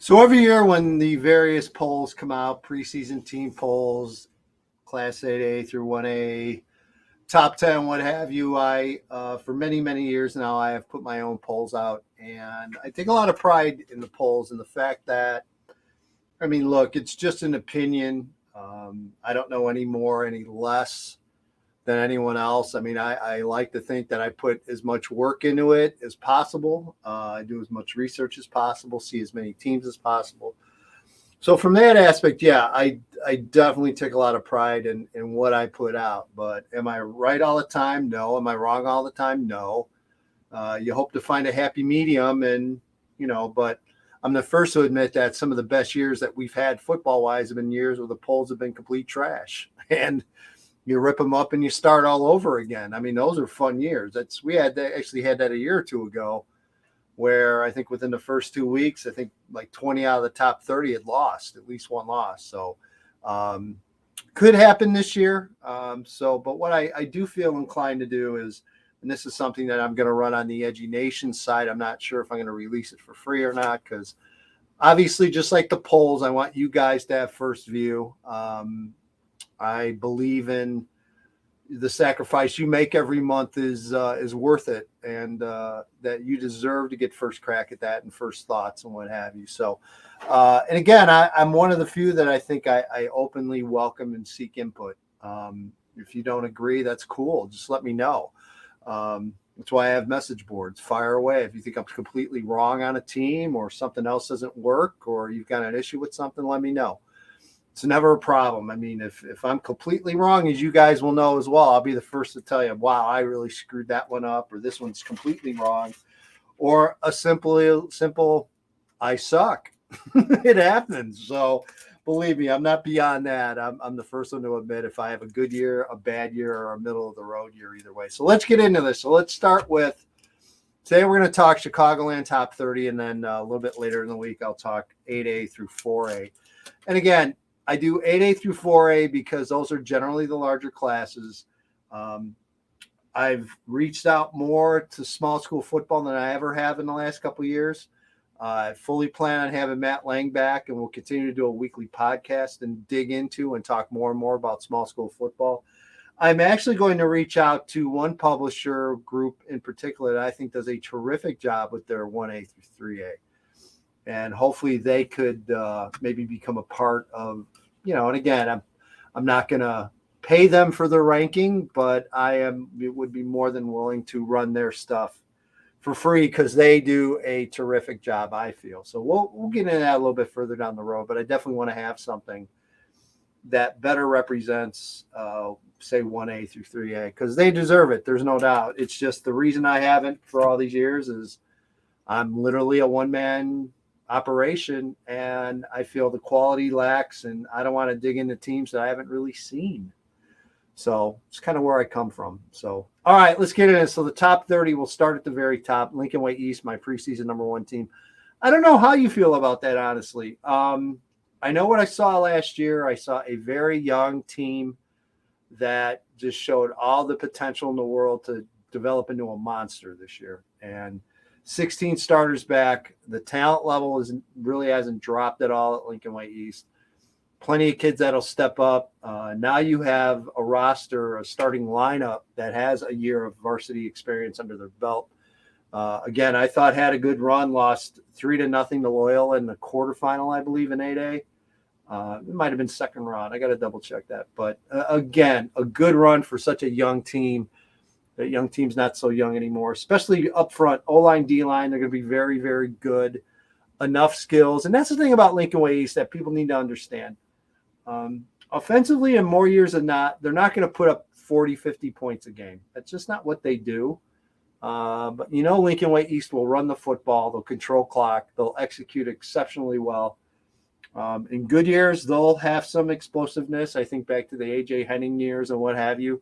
So every year when the various polls come out, preseason team polls, Class 8A through 1A, top 10, what have you, for many, many years now, I have put my own polls out. And I take a lot of pride in the polls and the fact that, look, it's just an opinion. I don't know any more, any less than anyone else. I like to think that I put as much work into it as possible. I do as much research as possible, see as many teams as possible. So from that aspect, yeah, I definitely take a lot of pride in what I put out. But am I right all the time? No. Am I wrong all the time? No. You hope to find a happy medium, but I'm the first to admit that some of the best years that we've had football-wise have been years where the polls have been complete trash. And you rip them up and you start all over again. Those are fun years. We had that a year or two ago, where I think within the first 2 weeks, I think like 20 out of the top 30 had lost, at least one loss. So could happen this year. But what I do feel inclined to do is, and this is something that I'm going to run on the Edgy Nation side. I'm not sure if I'm going to release it for free or not, because obviously, just like the polls, I want you guys to have first view. I believe in the sacrifice you make every month is worth it, and that you deserve to get first crack at that and first thoughts and what have you. So, and again, I'm one of the few that I think I openly welcome and seek input. If you don't agree, that's cool. Just let me know. That's why I have message boards. Fire away. If you think I'm completely wrong on a team or something else doesn't work or you've got an issue with something, let me know. It's never a problem. If I'm completely wrong, as you guys will know as well, I'll be the first to tell you, wow, I really screwed that one up, or this one's completely wrong, or a simple, I suck. It happens. So believe me, I'm not beyond that. I'm the first one to admit if I have a good year, a bad year, or a middle of the road year, either way. So let's get into this. So let's start with, today we're going to talk Chicagoland top 30, and then a little bit later in the week, I'll talk 8A through 4A. And again, I do 8A through 4A because those are generally the larger classes. I've reached out more to small school football than I ever have in the last couple of years. I fully plan on having Matt Lang back, and we'll continue to do a weekly podcast and dig into and talk more and more about small school football. I'm actually going to reach out to one publisher group in particular that I think does a terrific job with their 1A through 3A. And hopefully they could maybe become a part of, and again, I'm not going to pay them for their ranking, but would be more than willing to run their stuff for free because they do a terrific job, I feel. So we'll get into that a little bit further down the road, but I definitely want to have something that better represents, say, 1A through 3A, because they deserve it. There's no doubt. It's just the reason I haven't for all these years is I'm literally a one-man operation, and I feel the quality lacks, and I don't want to dig into teams that I haven't really seen. So it's kind of where I come from. So, all right, let's get into it. So the top 30, we'll start at the very top. Lincoln Way East, my preseason number 1 team. I don't know how you feel about that, honestly. I know what I saw last year. I saw a very young team that just showed all the potential in the world to develop into a monster this year. And 16 starters back. The talent level really hasn't dropped at all at Lincoln Way East. Plenty of kids that'll step up. Now you have a roster, a starting lineup that has a year of varsity experience under their belt. Again, I thought had a good run, lost 3-0 to Loyola in the quarterfinal, I believe, in 8A. It might have been second round. I got to double check that. But again, a good run for such a young team. That young team's not so young anymore, especially up front. O-line, D-line, they're going to be very, very good. Enough skills. And that's the thing about Lincoln Way East that people need to understand. Offensively, in more years than not, they're not going to put up 40, 50 points a game. That's just not what they do. But Lincoln Way East will run the football. They'll control clock. They'll execute exceptionally well. In good years, they'll have some explosiveness. I think back to the A.J. Henning years and what have you.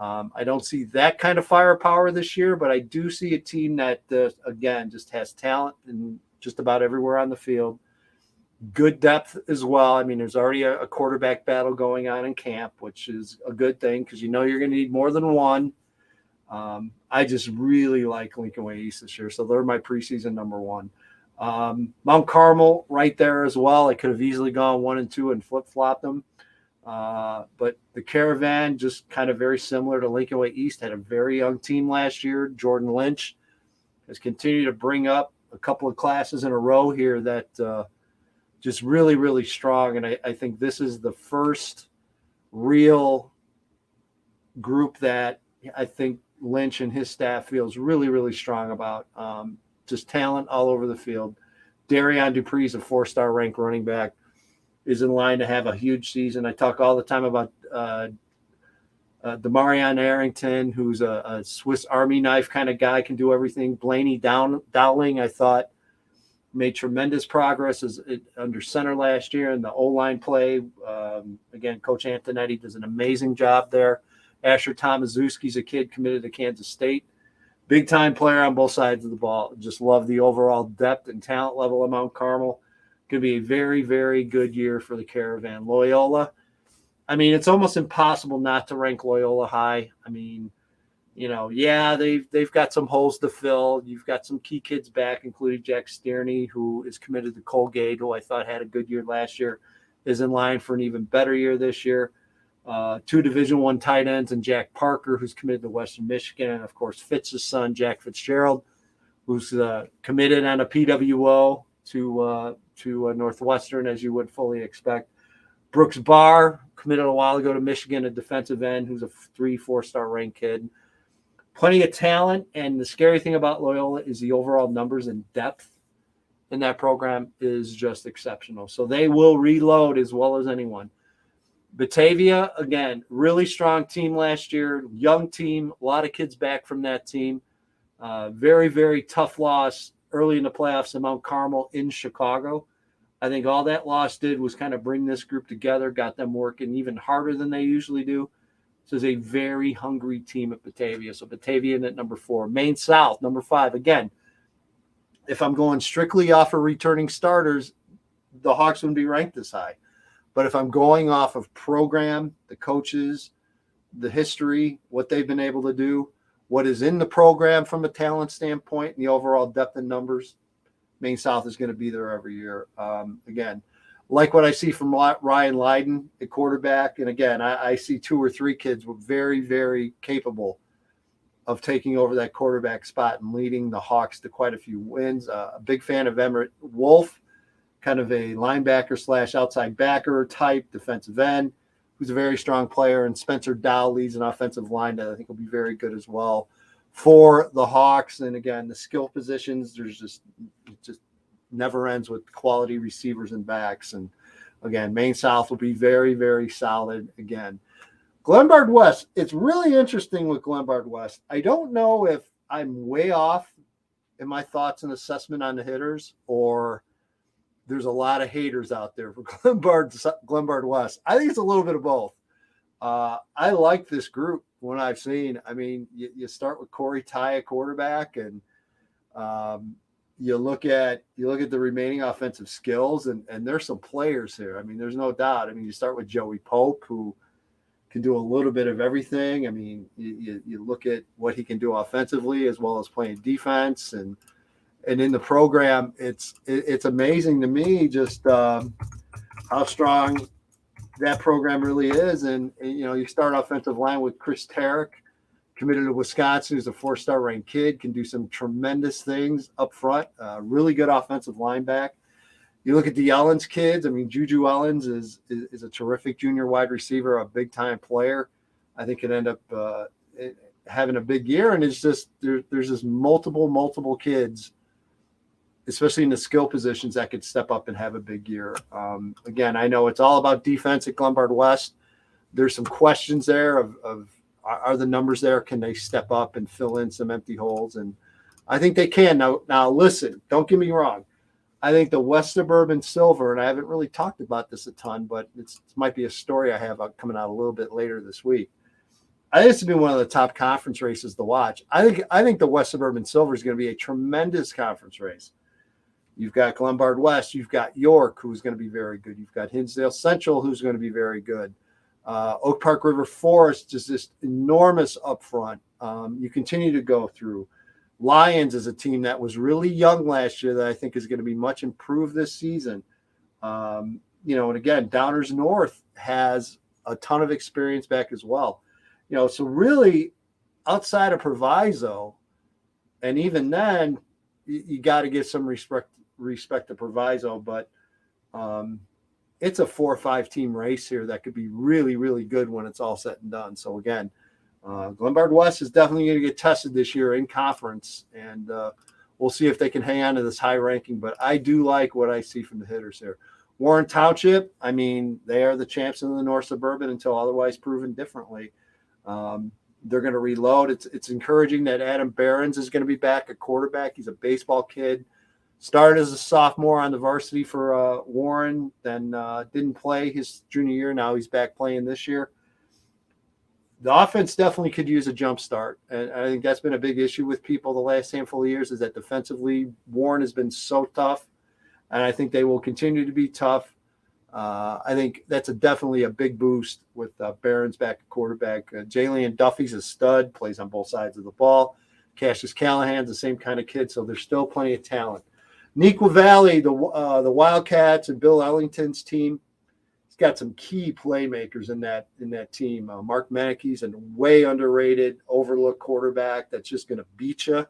I don't see that kind of firepower this year, but I do see a team that, again, just has talent in just about everywhere on the field. Good depth as well. There's already a quarterback battle going on in camp, which is a good thing because you're going to need more than one. I just really like Lincoln Way East this year, so they're my preseason number 1. Mount Carmel right there as well. I could have easily gone 1 and 2 and flip-flopped them. But the Caravan, just kind of very similar to Lincoln Way East, had a very young team last year. Jordan Lynch has continued to bring up a couple of classes in a row here that just really, really strong. And I think this is the first real group that I think Lynch and his staff feels really, really strong about. Just talent all over the field. Darion Dupree is a 4-star ranked running back, is in line to have a huge season. I talk all the time about Demarion Arrington, who's a Swiss Army knife kind of guy, can do everything. Blaney Dowling, I thought, made tremendous progress under center last year in the O-line play. Again, Coach Antonetti does an amazing job there. Asher Tomaszewski's a kid committed to Kansas State. Big-time player on both sides of the ball. Just love the overall depth and talent level of Mount Carmel. Going to be a very, very good year for the Caravan. Loyola, I mean, it's almost impossible not to rank Loyola high. I mean, yeah, they've got some holes to fill. You've got some key kids back, including Jack Stearney, who is committed to Colgate, who I thought had a good year last year, is in line for an even better year this year. 2 Division I tight ends, and Jack Parker, who's committed to Western Michigan, and of course Fitz's son, Jack Fitzgerald, who's committed on a PWO to Northwestern, as you would fully expect. Brooks Barr committed a while ago to Michigan, a defensive end who's a 3-4-star ranked kid. Plenty of talent, and the scary thing about Loyola is the overall numbers and depth in that program is just exceptional. So they will reload as well as anyone. Batavia, again, really strong team last year, young team, a lot of kids back from that team. Very, very tough loss early in the playoffs to Mount Carmel in Chicago. I think all that loss did was kind of bring this group together, got them working even harder than they usually do. This is a very hungry team at Batavia. So Batavia at number 4. Maine South, number 5. Again, if I'm going strictly off of returning starters, the Hawks wouldn't be ranked this high. But if I'm going off of program, the coaches, the history, what they've been able to do, what is in the program from a talent standpoint, and the overall depth and numbers, Maine South is going to be there every year. Again, like what I see from Ryan Leiden at quarterback. And again, I see 2 or 3 kids were very, very capable of taking over that quarterback spot and leading the Hawks to quite a few wins. A big fan of Emmett Wolf, kind of a linebacker / outside backer type defensive end, who's a very strong player. And Spencer Dow leads an offensive line that I think will be very good as well for the Hawks. And again, the skill positions, it just never ends with quality receivers and backs. And again, Maine South will be very, very solid again. Glenbard West, it's really interesting with Glenbard West. I don't know if I'm way off in my thoughts and assessment on the hitters, or there's a lot of haters out there for Glenbard West. I think it's a little bit of both. I like this group when I've seen. I mean, you start with Corey Ty at quarterback, and you look at the remaining offensive skills, and there's some players here. I mean, there's no doubt. I mean, you start with Joey Pope, who can do a little bit of everything. I mean, you look at what he can do offensively as well as playing defense, and in the program, it's amazing to me just how strong that program really is. And you start offensive line with Chris Tarrick, committed to Wisconsin, who's a 4-star ranked kid, can do some tremendous things up front. Really good offensive line back. You look at the Ellens kids. I mean, Juju Ellens is a terrific junior wide receiver, a big time player. I think could end up having a big year. And it's just there's just multiple kids, especially in the skill positions, that could step up and have a big year. Again, I know it's all about defense at Glenbard West. There's some questions there of are the numbers there? Can they step up and fill in some empty holes? And I think they can. Now listen, don't get me wrong. I think the West Suburban Silver, and I haven't really talked about this a ton, but it might be a story I have coming out a little bit later this week. I think this has been one of the top conference races to watch. I think the West Suburban Silver is going to be a tremendous conference race. You've got Glenbard West. You've got York, who's going to be very good. You've got Hinsdale Central, who's going to be very good. Oak Park River Forest is just enormous up front. You continue to go through Lions is a team that was really young last year that I think is going to be much improved this season. And again, Downers North has a ton of experience back as well. So really outside of Proviso, and even then, you got to give some respect to Proviso, but it's a 4 or 5 team race here that could be really, really good when it's all said and done. So again, Glenbard West is definitely going to get tested this year in conference, and we'll see if they can hang on to this high ranking. But I do like what I see from the hitters here. Warren Township, I mean, they are the champs in the North Suburban until otherwise proven differently. They're going to reload. It's encouraging that Adam Behrens is going to be back at quarterback. He's a baseball kid. Started as a sophomore on the varsity for Warren, then didn't play his junior year. Now he's back playing this year. The offense definitely could use a jump start. And I think that's been a big issue with people the last handful of years, is that defensively Warren has been so tough. And I think they will continue to be tough. I think that's definitely a big boost with Behrens back at quarterback. Jalen Duffy's a stud, plays on both sides of the ball. Cassius Callahan's the same kind of kid, so there's still plenty of talent. Neuqua Valley, the Wildcats and Bill Ellington's team, he's got some key playmakers in that team. Mark Menike's a way underrated, overlooked quarterback that's just going to beat you.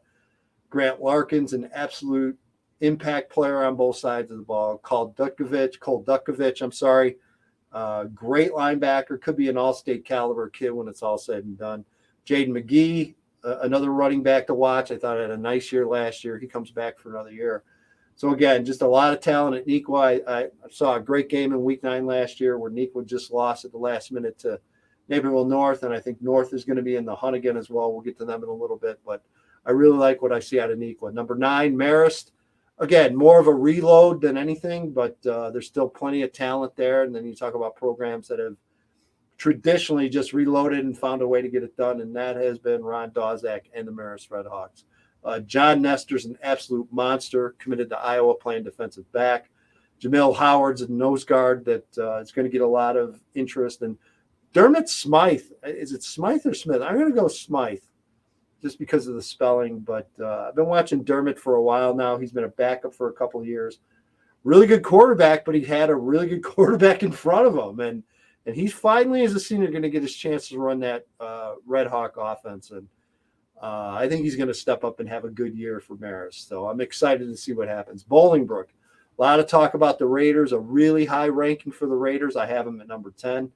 Grant Larkin's an absolute impact player on both sides of the ball. Cole Dutkovich, I'm sorry. Great linebacker, could be an all-state caliber kid when it's all said and done. Jaden McGee, another running back to watch. I thought he had a nice year last year. He comes back for another year. So again, just a lot of talent at Neuqua. I saw a great game in week 9 last year where Neuqua just lost at the last minute to Naperville North, and I think North is going to be in the hunt again as well. We'll get to them in a little bit, but I really like what I see out of Neuqua. Number 9, Marist. Again, more of a reload than anything, but there's still plenty of talent there. And then you talk about programs that have traditionally just reloaded and found a way to get it done, and that has been Ron Dawzak and the Marist Redhawks. John Nestor's an absolute monster, committed to Iowa, playing defensive back. Jamil Howard's a nose guard that is going to get a lot of interest. And Dermot Smythe, is it Smythe or Smith? I'm going to go Smythe just because of the spelling. But I've been watching Dermot for a while now. He's been a backup for a couple of years. Really good quarterback, but he had a really good quarterback in front of him. And he's finally, as a senior, going to get his chance to run that Red Hawk offense. And I think he's going to step up and have a good year for Marist. So I'm excited to see what happens. Bolingbrook, a lot of talk about the Raiders, a really high ranking for the Raiders. I have them at number 10.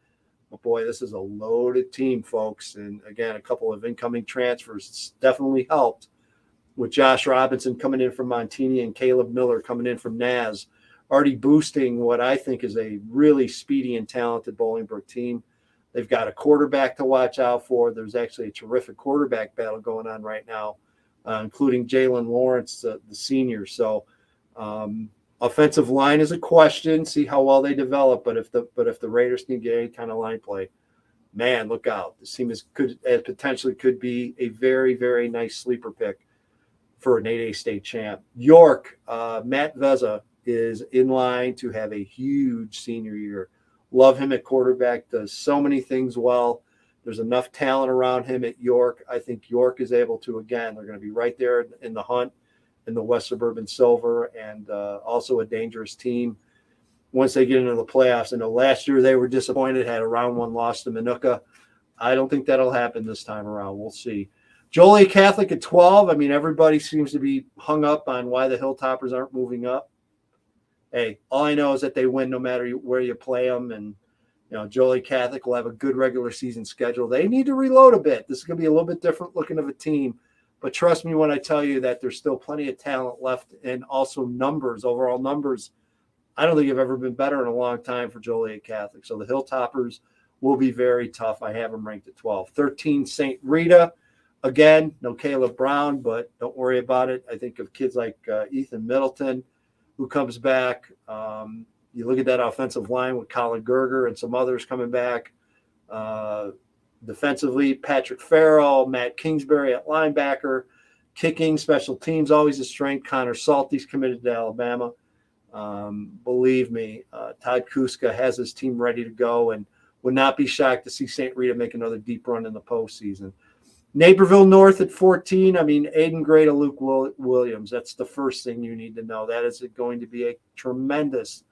But boy, this is a loaded team, folks. And again, a couple of incoming transfers definitely helped, with Josh Robinson coming in from Montini and Caleb Miller coming in from Naz, already boosting what I think is a really speedy and talented Bolingbrook team. They've got a quarterback to watch out for. There's actually a terrific quarterback battle going on right now, including Jalen Lawrence, the senior. So offensive line is a question. See how well they develop. But if the Raiders can get any kind of line play, man, look out. This team potentially could be a very, very nice sleeper pick for an 8A state champ. York, Matt Veza is in line to have a huge senior year. Love him at quarterback, does so many things well. There's enough talent around him at York. I think York is able to, again, they're going to be right there in the hunt in the West Suburban Silver, and also a dangerous team once they get into the playoffs. I know last year they were disappointed, had a round 1 loss to Minooka. I don't think that'll happen this time around. We'll see. Joliet Catholic at 12. I mean, everybody seems to be hung up on why the Hilltoppers aren't moving up. Hey, all I know is that they win no matter where you play them. And, Joliet Catholic will have a good regular season schedule. They need to reload a bit. This is going to be a little bit different looking of a team. But trust me when I tell you that there's still plenty of talent left, and also numbers, overall numbers. I don't think have ever been better in a long time for Joliet Catholic. So the Hilltoppers will be very tough. I have them ranked at 12. 13, St. Rita. Again, no Caleb Brown, but don't worry about it. I think of kids like Ethan Middleton, who comes back. You look at that offensive line with Colin Gerger and some others coming back. Defensively, Patrick Farrell, Matt Kingsbury at linebacker. Kicking, special teams, always a strength. Connor Salty's committed to Alabama. Believe me, Todd Kuska has his team ready to go and would not be shocked to see St. Rita make another deep run in the postseason. Naperville North at 14. I mean, Aiden Gray to Luke Williams. That's the first thing you need to know. That is going to be a tremendous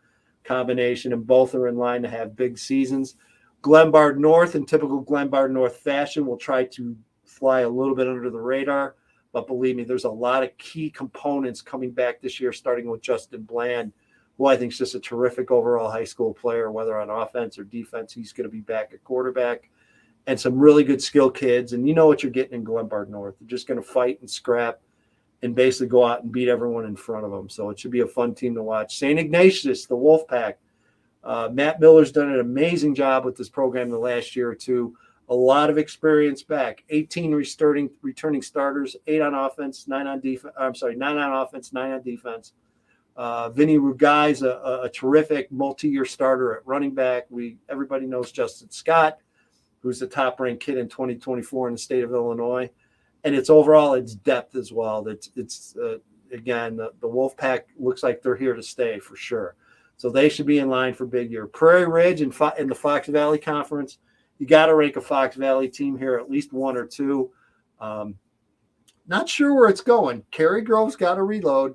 combination, and both are in line to have big seasons. Glenbard North, in typical Glenbard North fashion, will try to fly a little bit under the radar. But believe me, there's a lot of key components coming back this year, starting with Justin Bland, who I think is just a terrific overall high school player, whether on offense or defense. He's going to be back at quarterback, and some really good skill kids. And you know what you're getting in Glenbard North. They're just going to fight and scrap and basically go out and beat everyone in front of them. So it should be a fun team to watch. St. Ignatius, the Wolfpack. Matt Miller's done an amazing job with this program the last year or two. A lot of experience back. 18 returning starters, 8 on offense, 9 on defense. I'm sorry, 9 on offense, 9 on defense. Vinny Rugai's a terrific multi-year starter at running back. Everybody knows Justin Scott, who's the top-ranked kid in 2024 in the state of Illinois. And it's depth as well. Again, the Wolfpack looks like they're here to stay for sure. So they should be in line for big year. Prairie Ridge in the Fox Valley Conference, you got to rank a Fox Valley team here, at least 1 or 2. Not sure where it's going. Cary Grove's got to reload.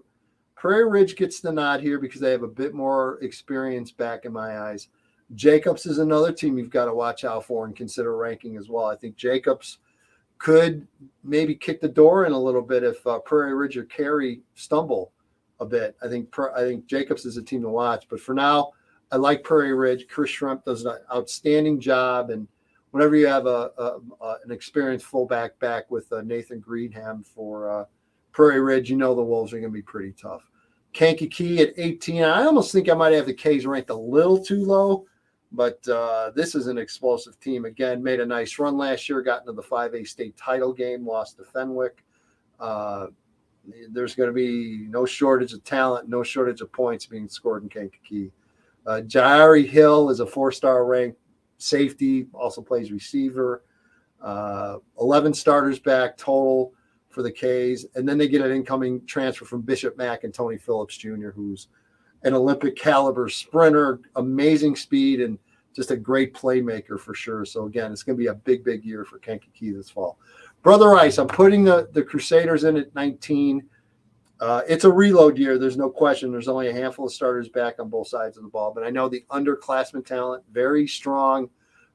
Prairie Ridge gets the nod here because they have a bit more experience back in my eyes. Jacobs is another team you've got to watch out for and consider ranking as well. I think Jacobs could maybe kick the door in a little bit if Prairie Ridge or Cary stumble a bit. I think Jacobs is a team to watch. But for now, I like Prairie Ridge. Chris Schrempf does an outstanding job. And whenever you have an experienced fullback back with Nathan Greenham for Prairie Ridge, you know the Wolves are going to be pretty tough. Kankakee at 18. I almost think I might have the K's ranked a little too low, but this is an explosive team. Again, made a nice run last year, got into the 5A state title game, lost to Fenwick. There's going to be no shortage of talent, no shortage of points being scored in Kankakee. Jairi Hill is a 4-star ranked safety, also plays receiver. 11 starters back total for the K's. And then they get an incoming transfer from Bishop Mack and Tony Phillips Jr., who's an Olympic caliber sprinter, amazing speed, and just a great playmaker for sure. So again, it's going to be a big, big year for Kankakee this fall. Brother Rice, I'm putting the Crusaders in at 19. It's a reload year. There's no question. There's only a handful of starters back on both sides of the ball, but I know the underclassmen talent, very strong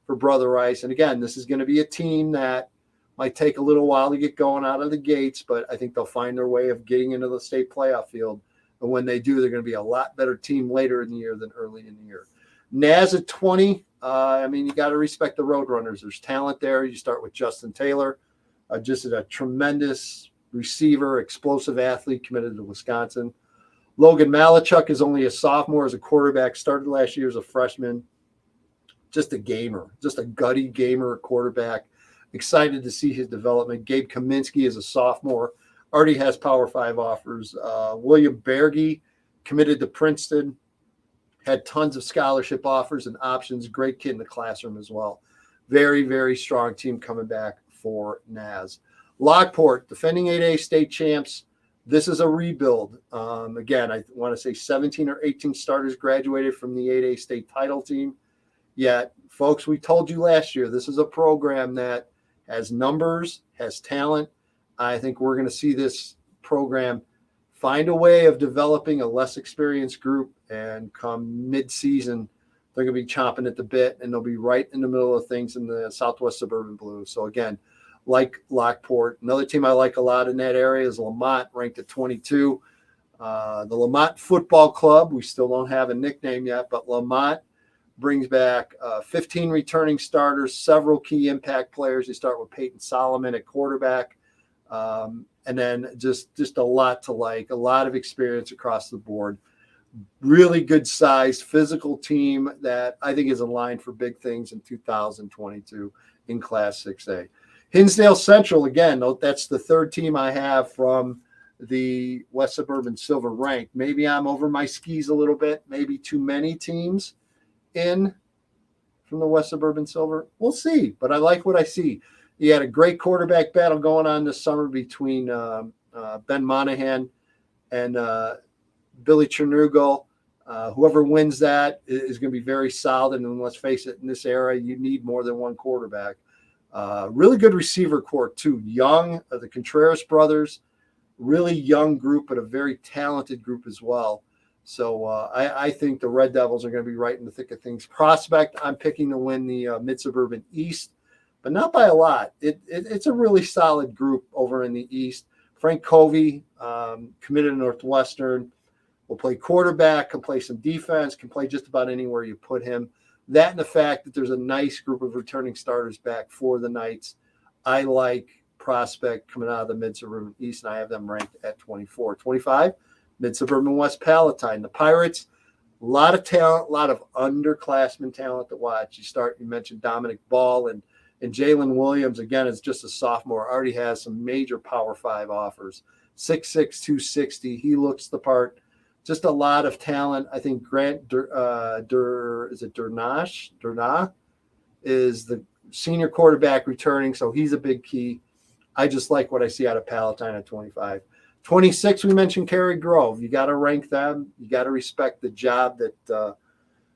for Brother Rice. And again, this is going to be a team that might take a little while to get going out of the gates, but I think they'll find their way of getting into the state playoff field. And when they do, they're going to be a lot better team later in the year than early in the year. Naz at 20. I mean, you got to respect the Roadrunners. There's talent there. You start with Justin Taylor, just a tremendous receiver, explosive athlete committed to Wisconsin. Logan Malachuk is only a sophomore as a quarterback, started last year as a freshman. Just a gamer, just a gutty gamer quarterback. Excited to see his development. Gabe Kaminsky is a sophomore, already has Power 5 offers. William Berge committed to Princeton, had tons of scholarship offers and options. Great kid in the classroom as well. Very, very strong team coming back for Naz. Lockport, defending 8A state champs. This is a rebuild. Again, I want to say 17 or 18 starters graduated from the 8A state title team. Yet, folks, we told you last year, this is a program that has numbers, has talent. I think we're going to see this program find a way of developing a less experienced group, and come mid-season, they're going to be chomping at the bit, and they'll be right in the middle of things in the Southwest Suburban Blues. So again, like Lockport. Another team I like a lot in that area is Lamont, ranked at 22. The Lamont Football Club, we still don't have a nickname yet, but Lamont brings back 15 returning starters, several key impact players. You start with Peyton Solomon at quarterback, and then just a lot to like, a lot of experience across the board. Really good size, physical team that I think is in line for big things in 2022 in Class 6A. Hinsdale Central, again, that's the third team I have from the West Suburban Silver rank. Maybe I'm over my skis a little bit, maybe too many teams in from the West Suburban Silver. We'll see, but I like what I see. You had a great quarterback battle going on this summer between Ben Monahan and Billy Chernugal. Whoever wins that is going to be very solid. And let's face it, in this era, you need more than one quarterback. Really good receiver core too. Young, the Contreras brothers, really young group, but a very talented group as well. So I think the Red Devils are going to be right in the thick of things. Prospect, I'm picking to win the Mid-Suburban East, but not by a lot. It's a really solid group over in the East. Frank Covey, committed to Northwestern, will play quarterback, can play some defense, can play just about anywhere you put him. That and the fact that there's a nice group of returning starters back for the Knights. I like Prospect coming out of the Mid-Suburban East, and I have them ranked at 24. 25, Mid-Suburban West Palatine. The Pirates, a lot of talent, a lot of underclassmen talent to watch. You mentioned Dominic Ball and Jalen Williams, again, is just a sophomore, already has some major Power 5 offers. 6'6", 260. He looks the part. Just a lot of talent. I think Grant Durna is the senior quarterback returning, so he's a big key. I just like what I see out of Palatine at 25. 26, we mentioned Cary Grove. You got to rank them. You got to respect the job that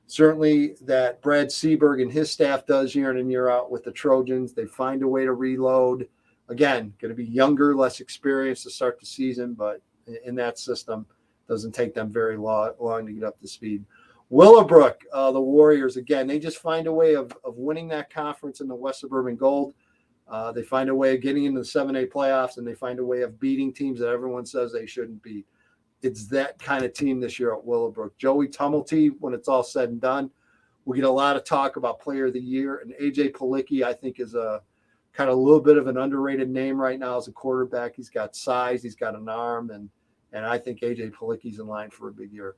certainly that Brad Seberg and his staff does year in and year out with the Trojans. They find a way to reload. Again, going to be younger, less experienced to start the season, but in that system, doesn't take them very long to get up to speed. Willowbrook, the Warriors, again, they just find a way of winning that conference in the West Suburban Gold. They find a way of getting into the 7A playoffs, and they find a way of beating teams that everyone says they shouldn't beat. It's that kind of team this year at Willowbrook. Joey Tumulty, when it's all said and done, we get a lot of talk about Player of the Year. And A.J. Palicki, I think, is a kind of a little bit of an underrated name right now as a quarterback. He's got size, he's got an arm, and I think A.J. Palicki's in line for a big year.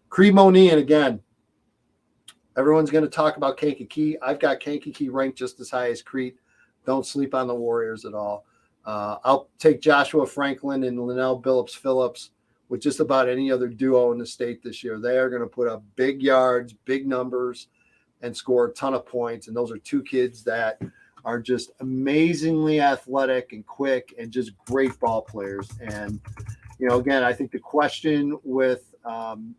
Cremonian, and again, everyone's going to talk about Kankakee. I've got Kankakee ranked just as high as Crete. Don't sleep on the Warriors at all. I'll take Joshua Franklin and Linnell Phillips with just about any other duo in the state this year. They are going to put up big yards, big numbers, and score a ton of points. And those are two kids that are just amazingly athletic and quick and just great ball players. And, you know, again, I think the question with Cremoni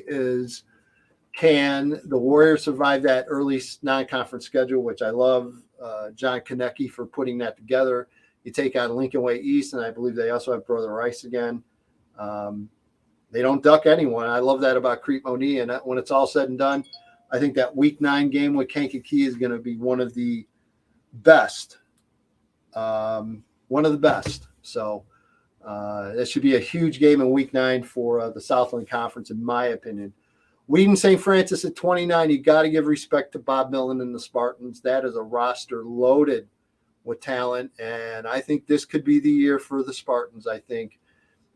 is, can the Warriors survive that early non-conference schedule, which I love John Konecki for putting that together. You take on Lincoln Way East, and I believe they also have Brother Rice again. They don't duck anyone. I love that about Cremoni. And when it's all said and done, I think that Week 9 game with Kankakee is going to be one of the best. So that should be a huge game in Week 9 for the Southland Conference, in my opinion. Wheaton St. Francis at 29. You got to give respect to Bob Millen and the Spartans. That is a roster loaded with talent, and I think this could be the year for the Spartans. I think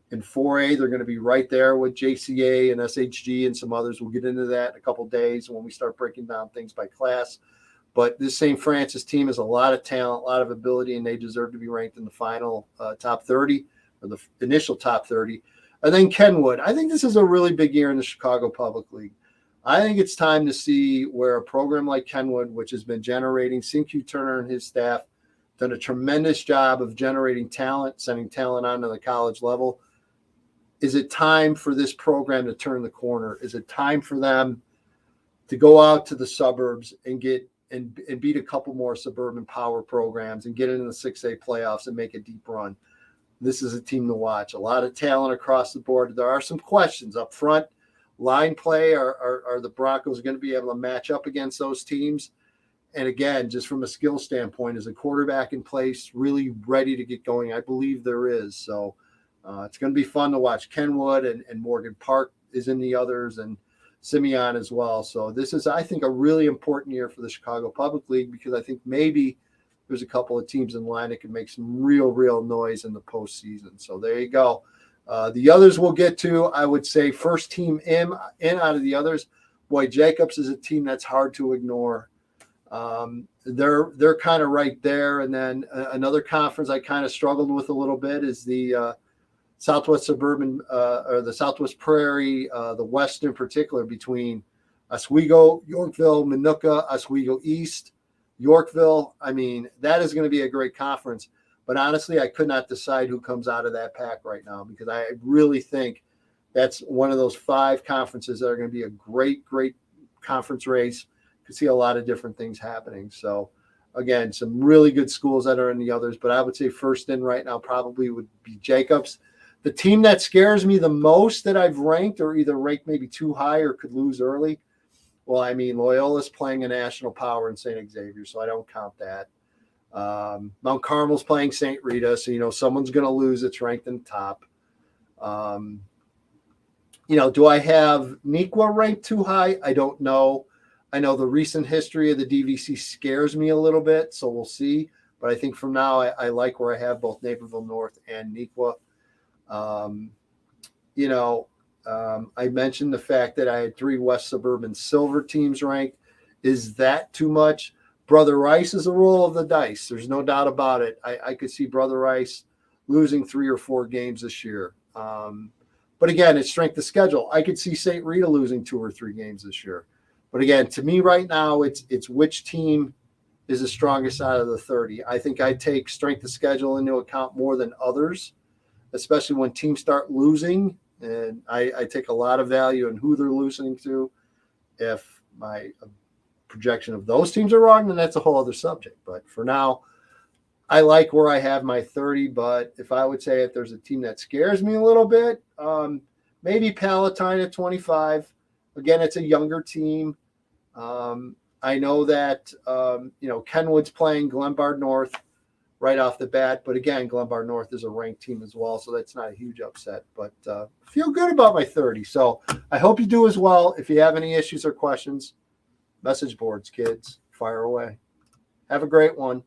in 4A, they're going to be right there with JCA and SHG and some others. We'll get into that in a couple of days when we start breaking down things by class. But this St. Francis team has a lot of talent, a lot of ability, and they deserve to be ranked in the final top 30 or the initial top 30. And then Kenwood. I think this is a really big year in the Chicago Public League. I think it's time to see where a program like Kenwood, which has been generating, Q Turner and his staff done a tremendous job of generating talent, sending talent onto the college level. Is it time for this program to turn the corner? Is it time for them to go out to the suburbs and get and beat a couple more suburban power programs and get into the 6A playoffs and make a deep run? This is a team to watch. A lot of talent across the board. There are some questions up front. Line play, are the Broncos going to be able to match up against those teams? And again, just from a skill standpoint, is a quarterback in place really ready to get going? I believe there is. So it's going to be fun to watch. Kenwood and Morgan Park is in the others, and Simeon as well. So this is, I think, a really important year for the Chicago Public League, because I think maybe there's a couple of teams in line that can make some real noise in the postseason. So there you go. The others we'll get to. I would say first team in out of the others. Boy, Jacobs is a team that's hard to ignore. They're kind of right there. And then another conference I kind of struggled with a little bit is the Southwest Suburban or the Southwest Prairie, the West in particular, between Oswego, Yorkville, Minooka, Oswego East, Yorkville. I mean, that is going to be a great conference. But honestly, I could not decide who comes out of that pack right now, because I really think that's one of those 5 conferences that are going to be a great conference race. could see a lot of different things happening. So again, some really good schools that are in the others, but I would say first in right now probably would be Jacobs. The team that scares me the most that I've ranked, or either ranked maybe too high or could lose early. Well, I mean, Loyola's playing a national power in St. Xavier, so I don't count that. Mount Carmel's playing St. Rita, so someone's going to lose. It's ranked in the top. Do I have Nequa ranked too high? I don't know. I know the recent history of the DVC scares me a little bit, so we'll see. But I think from now, I like where I have both Naperville North and Nequa. I mentioned the fact that I had 3 West Suburban Silver teams ranked. Is that too much? Brother Rice is a roll of the dice. There's no doubt about it. I could see Brother Rice losing 3 or 4 games this year. But again, it's strength of schedule. I could see St. Rita losing 2 or 3 games this year. But again, to me right now, it's which team is the strongest out of the 30. I think I take strength of schedule into account more than others, especially when teams start losing. And I take a lot of value in who they're losing to. If my projection of those teams are wrong, then that's a whole other subject. But for now, I like where I have my 30. But if I would say if there's a team that scares me a little bit, maybe Palatine at 25. Again, it's a younger team. I know that, Kenwood's playing Glenbard North right off the bat. But again, Glenbard North is a ranked team as well, so that's not a huge upset. But feel good about my 30. So I hope you do as well. If you have any issues or questions, message boards, kids, fire away. Have a great one.